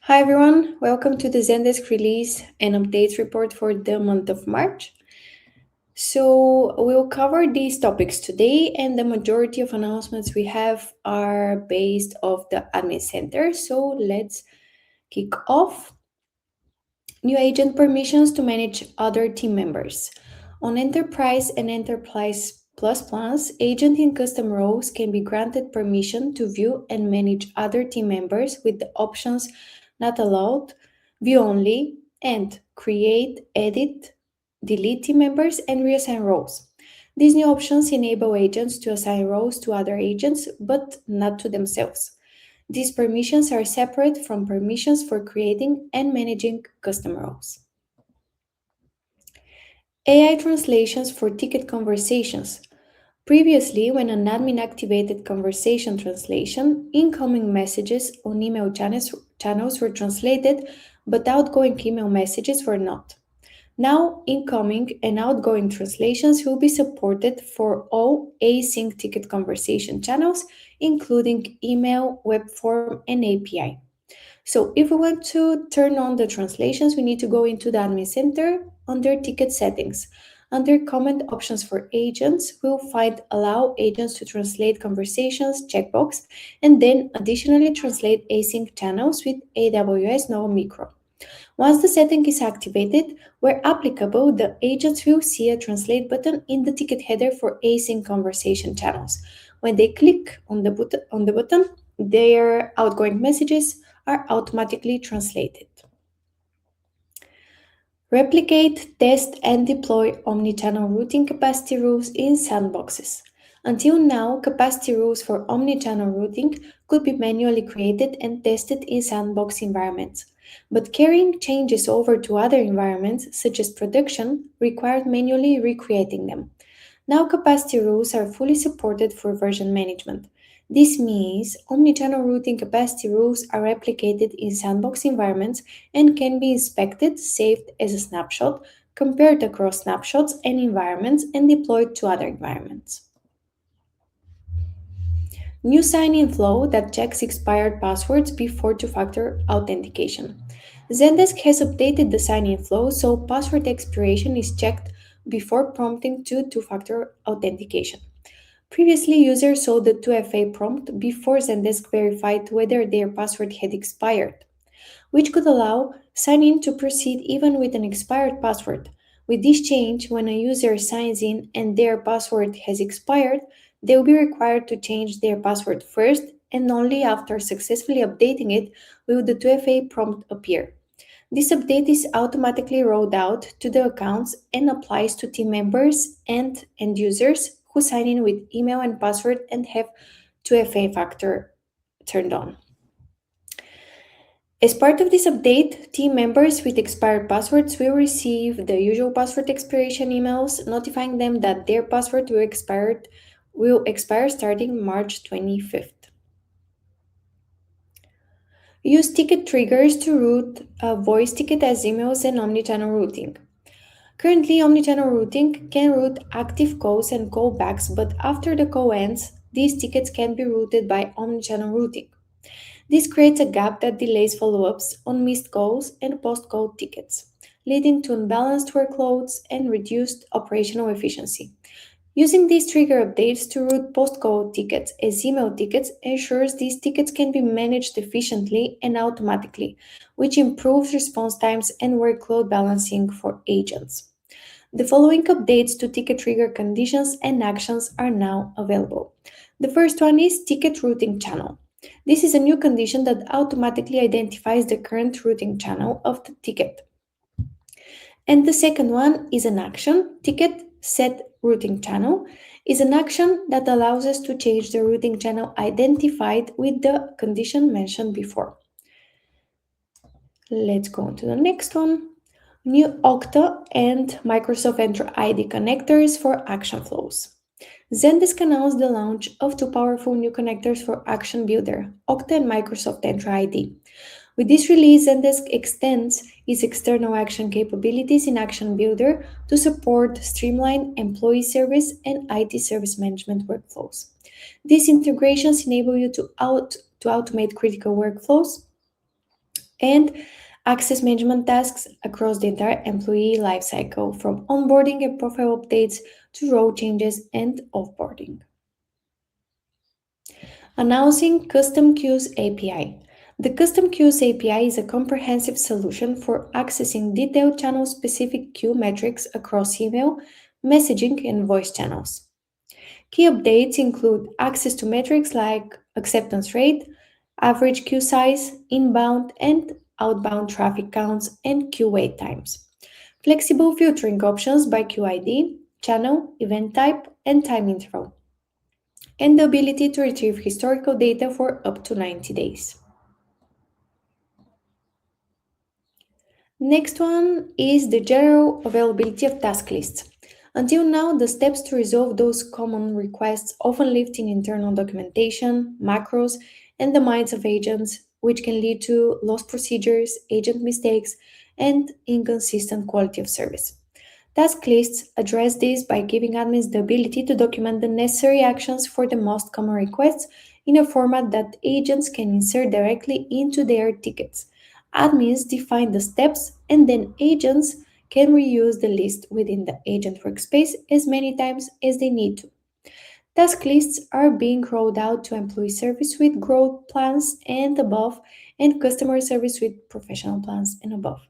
Hi everyone, welcome to the Zendesk release and updates report for the month of March. So we'll cover these topics today, and the majority of announcements we have are based off the admin center. So let's kick off. New agent permissions to manage other team members. On Enterprise and Enterprise Plus plans, agent in custom roles can be granted permission to view and manage other team members with the options not allowed, view only, and create, edit, delete team members, and reassign roles. These new options enable agents to assign roles to other agents, but not to themselves. These permissions are separate from permissions for creating and managing custom roles. AI translations for ticket conversations. Previously, when an admin activated conversation translation, incoming messages on email channels were translated, but outgoing email messages were not. Now, incoming and outgoing translations will be supported for all async ticket conversation channels, including email, web form, and API. So, if we want to turn on the translations, we need to go into the admin center under ticket settings. Under comment options for agents, we'll find allow agents to translate conversations checkbox and then additionally translate async channels with AWS Nova Micro. Once the setting is activated, where applicable, the agents will see a translate button in the ticket header for async conversation channels. When they click on the button, their outgoing messages are automatically translated. Replicate, test, and deploy omnichannel routing capacity rules in sandboxes. Until now, capacity rules for omnichannel routing could be manually created and tested in sandbox environments, but carrying changes over to other environments, such as production, required manually recreating them. Now, capacity rules are fully supported for version management. This means omnichannel routing capacity rules are replicated in sandbox environments and can be inspected, saved as a snapshot, compared across snapshots and environments, and deployed to other environments. New sign-in flow that checks expired passwords before two-factor authentication. Zendesk has updated the sign-in flow so password expiration is checked before prompting to two-factor authentication. Previously, users saw the 2FA prompt before Zendesk verified whether their password had expired, which could allow sign-in to proceed even with an expired password. With this change, when a user signs in and their password has expired, they will be required to change their password first, and only after successfully updating it will the 2FA prompt appear. This update is automatically rolled out to the accounts and applies to team members and end users who sign in with email and password and have 2FA factor turned on. As part of this update, team members with expired passwords will receive the usual password expiration emails notifying them that their password will expire starting March 25th. Use ticket triggers to route a voice ticket as emails and omnichannel routing. Currently, omnichannel routing can route active calls and callbacks, but after the call ends, these tickets can be routed by omnichannel routing. This creates a gap that delays follow-ups on missed calls and post-call tickets, leading to unbalanced workloads and reduced operational efficiency. Using these trigger updates to route post-call tickets as email tickets ensures these tickets can be managed efficiently and automatically, which improves response times and workload balancing for agents. The following updates to ticket trigger conditions and actions are now available. The first one is ticket routing channel. This is a new condition that automatically identifies the current routing channel of the ticket. And the second one is an action. Ticket set routing channel is an action that allows us to change the routing channel identified with the condition mentioned before. Let's go on to the next one. New Okta and Microsoft Entra ID connectors for action flows. Zendesk announced the launch of two powerful new connectors for Action Builder, Okta and Microsoft Entra ID. With this release, Zendesk extends its external action capabilities in Action Builder to support streamlined employee service and IT service management workflows. These integrations enable you to automate critical workflows and access management tasks across the entire employee lifecycle, from onboarding and profile updates to role changes and offboarding. Announcing Custom Queues API. The Custom Queues API is a comprehensive solution for accessing detailed channel specific queue metrics across email, messaging, and voice channels. Key updates include access to metrics like acceptance rate, average queue size, inbound and outbound traffic counts, and queue wait times. Flexible filtering options by queue ID, channel, event type, and time interval, and the ability to retrieve historical data for up to 90 days. Next one is the general availability of task lists. Until now, the steps to resolve those common requests often lived in internal documentation, macros, and the minds of agents, which can lead to lost procedures, agent mistakes, and inconsistent quality of service. Task lists address this by giving admins the ability to document the necessary actions for the most common requests in a format that agents can insert directly into their tickets. Admins define the steps, and then agents can reuse the list within the agent workspace as many times as they need to. Task lists are being rolled out to employee service with growth plans and above, and customer service with professional plans and above.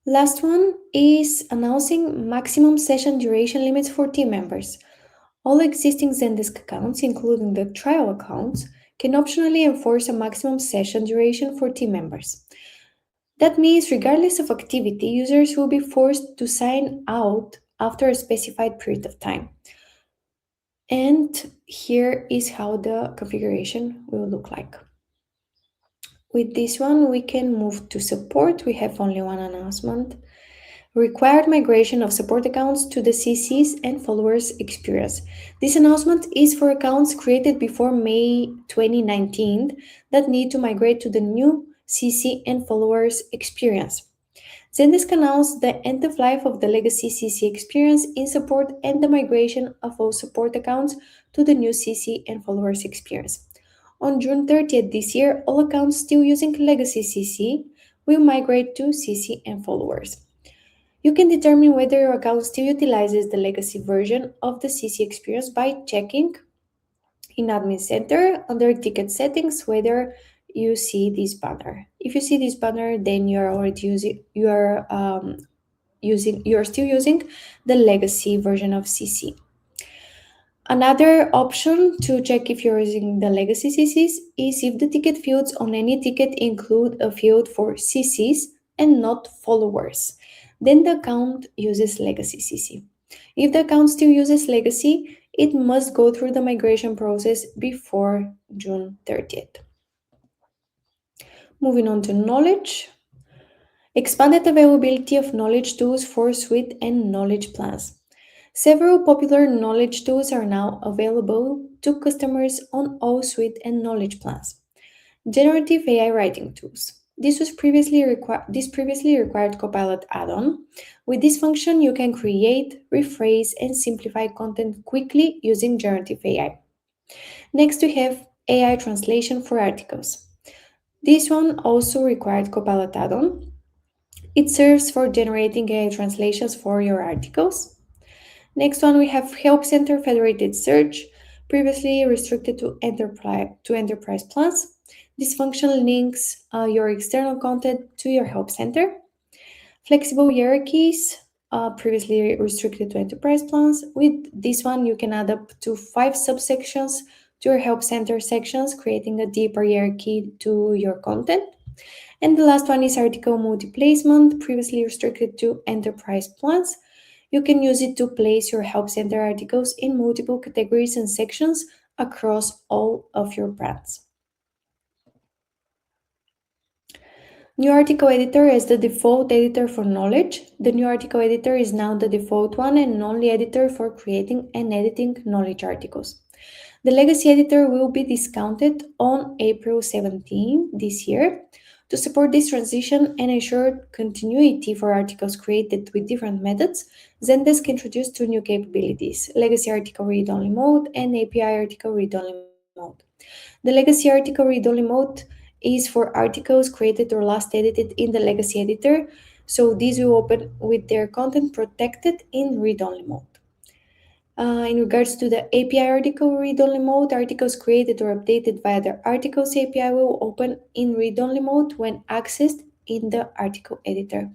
Last one is announcing maximum session duration limits for team members. All existing Zendesk accounts, including the trial accounts, can optionally enforce a maximum session duration for team members. That means, regardless of activity, users will be forced to sign out after a specified period of time. And here is how the configuration will look like. With this one, we can move to support. We have only one announcement. Required migration of support accounts to the CCs and followers experience. This announcement is for accounts created before May 2019 that need to migrate to the new CC and followers experience. Zendesk announced the end of life of the legacy CC experience in support and the migration of all support accounts to the new CC and followers experience. On June 30th this year, all accounts still using legacy CC will migrate to CC and followers. You can determine whether your account still utilizes the legacy version of the CC experience by checking in Admin Center under Ticket Settings whether you see this banner. If you see this banner, then you're already you're still using the legacy version of CC. Another option to check if you're using the legacy CCs is if the ticket fields on any ticket include a field for CCs and not followers. Then the account uses legacy CC. If the account still uses legacy, it must go through the migration process before June 30th. Moving on to knowledge. Expanded availability of knowledge tools for suite and knowledge plans. Several popular knowledge tools are now available to customers on all suite and knowledge plans. Generative AI writing tools. This previously required Copilot add-on. With this function, you can create, rephrase, and simplify content quickly using generative AI. Next, we have AI translation for articles. This one also required Copilot add-on. It serves for generating AI translations for your articles. Next one, we have Help Center Federated Search, previously restricted to enterprise plans. This function links your external content to your Help Center. Flexible hierarchies, previously restricted to enterprise plans. With this one, you can add up to 5 subsections to your Help Center sections, creating a deeper hierarchy to your content. And the last one is article multi-placement, previously restricted to enterprise plans. You can use it to place your Help Center articles in multiple categories and sections across all of your brands. New Article Editor is the default editor for knowledge. The New Article Editor is now the default one and only editor for creating and editing knowledge articles. The legacy editor will be discounted on April 17 this year. To support this transition and ensure continuity for articles created with different methods, Zendesk introduced 2 new capabilities: Legacy Article Read-Only Mode and API Article Read-Only Mode. The Legacy Article Read-Only Mode is for articles created or last edited in the legacy editor. So these will open with their content protected in read-only mode. In regards to the API article read-only mode, articles created or updated via the articles API will open in read-only mode when accessed in the article editor.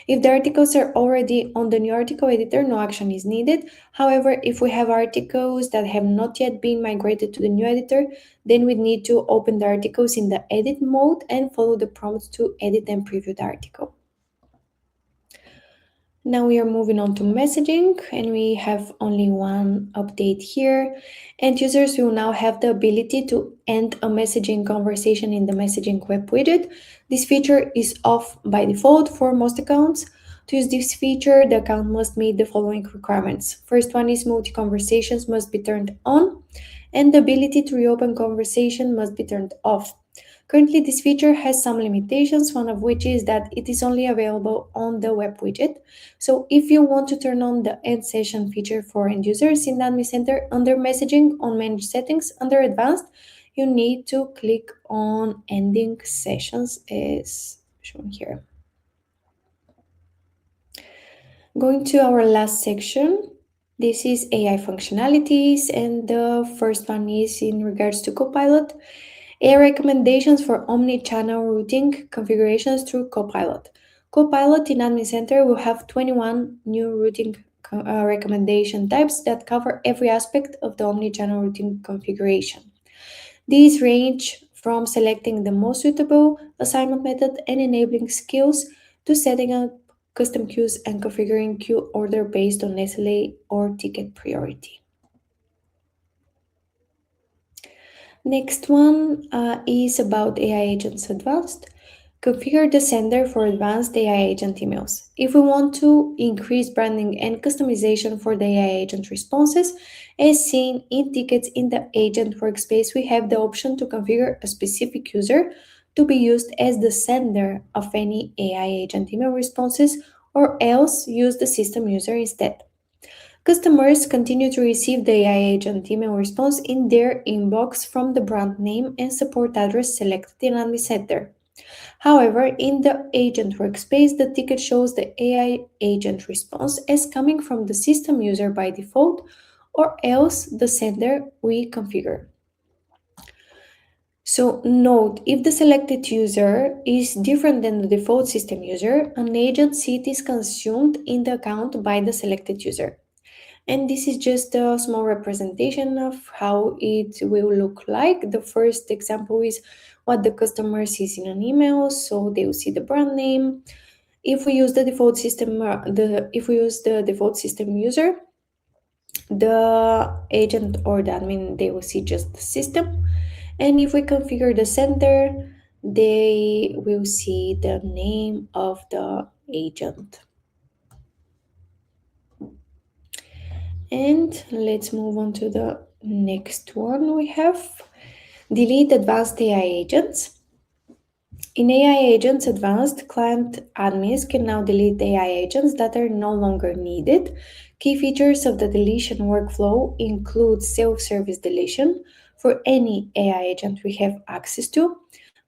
If the articles are already on the new article editor, no action is needed. However, if we have articles that have not yet been migrated to the new editor, then we need to open the articles in the edit mode and follow the prompts to edit and preview the article. Now we are moving on to messaging, and we have only one update here. End users will now have the ability to end a messaging conversation in the messaging web widget. This feature is off by default for most accounts. To use this feature, the account must meet the following requirements. First one is multi-conversations must be turned on, and the ability to reopen conversation must be turned off. Currently, this feature has some limitations, one of which is that it is only available on the web widget. So if you want to turn on the end session feature for end users in the Admin Center under messaging on manage settings under advanced, you need to click on ending sessions as shown here. Going to our last section, this is AI functionalities, and the first one is in regards to Copilot. AI recommendations for omni-channel routing configurations through Copilot. Copilot in Admin Center will have 21 new routing recommendation types that cover every aspect of the omni-channel routing configuration. These range from selecting the most suitable assignment method and enabling skills to setting up custom queues and configuring queue order based on SLA or ticket priority. Next one is about AI Agents Advanced. Configure the sender for advanced AI agent emails. If we want to increase branding and customization for the AI agent responses, as seen in tickets in the agent workspace, we have the option to configure a specific user to be used as the sender of any AI agent email responses, or else use the system user instead. Customers continue to receive the AI agent email response in their inbox from the brand name and support address selected in Admin Center. However, in the agent workspace, the ticket shows the AI agent response as coming from the system user by default, or else the sender we configure. So note, if the selected user is different than the default system user, an agent seat is consumed in the account by the selected user. And this is just a small representation of how it will look like. The first example is what the customer sees in an email, so they will see the brand name. If we use the default system, the default system user, the agent or the admin, they will see just the system. And if we configure the sender, they will see the name of the agent. And let's move on to the next one we have. Delete advanced AI agents. In AI Agents Advanced, client admins can now delete AI agents that are no longer needed. Key features of the deletion workflow include self-service deletion for any AI agent we have access to,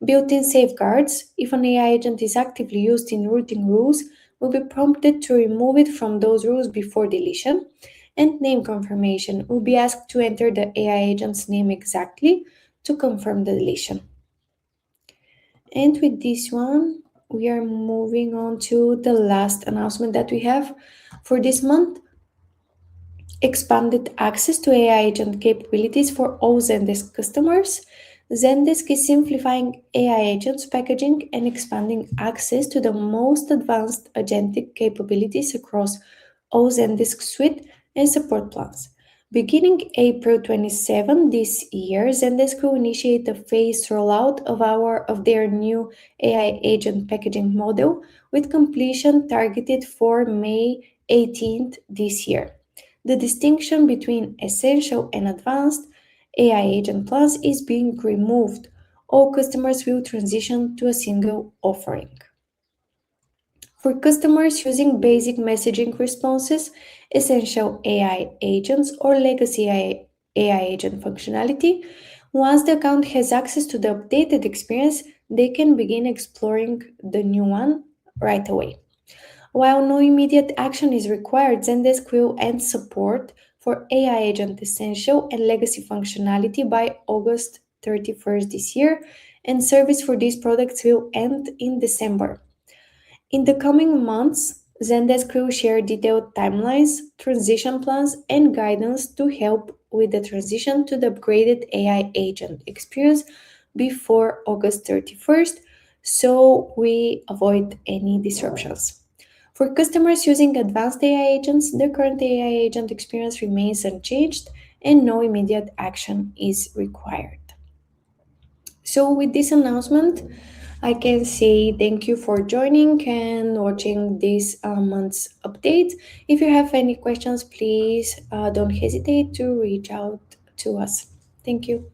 built-in safeguards. If an AI agent is actively used in routing rules, will be prompted to remove it from those rules before deletion, and name confirmation will be asked to enter the AI agent's name exactly to confirm the deletion. And with this one, we are moving on to the last announcement that we have for this month. Expanded access to AI agent capabilities for all Zendesk customers. Zendesk is simplifying AI agents packaging and expanding access to the most advanced agentic capabilities across all Zendesk suite and support plans. Beginning April 27 this year, Zendesk will initiate a phased rollout of their new AI agent packaging model, with completion targeted for May 18th this year. The distinction between essential and advanced AI agent plans is being removed. All customers will transition to a single offering. For customers using basic messaging responses, essential AI agents, or legacy AI agent functionality, Once the account has access to the updated experience, they can begin exploring the new one right away. While no immediate action is required, Zendesk will end support for AI Agent Essential and Legacy functionality by August 31st this year, and service for these products will end in December. In the coming months, Zendesk will share detailed timelines, transition plans, and guidance to help with the transition to the upgraded AI agent experience before August 31st, so we avoid any disruptions. For customers using advanced AI agents, the current AI agent experience remains unchanged and no immediate action is required. So, with this announcement, I can say thank you for joining and watching this month's update. If you have any questions, please don't hesitate to reach out to us. Thank you.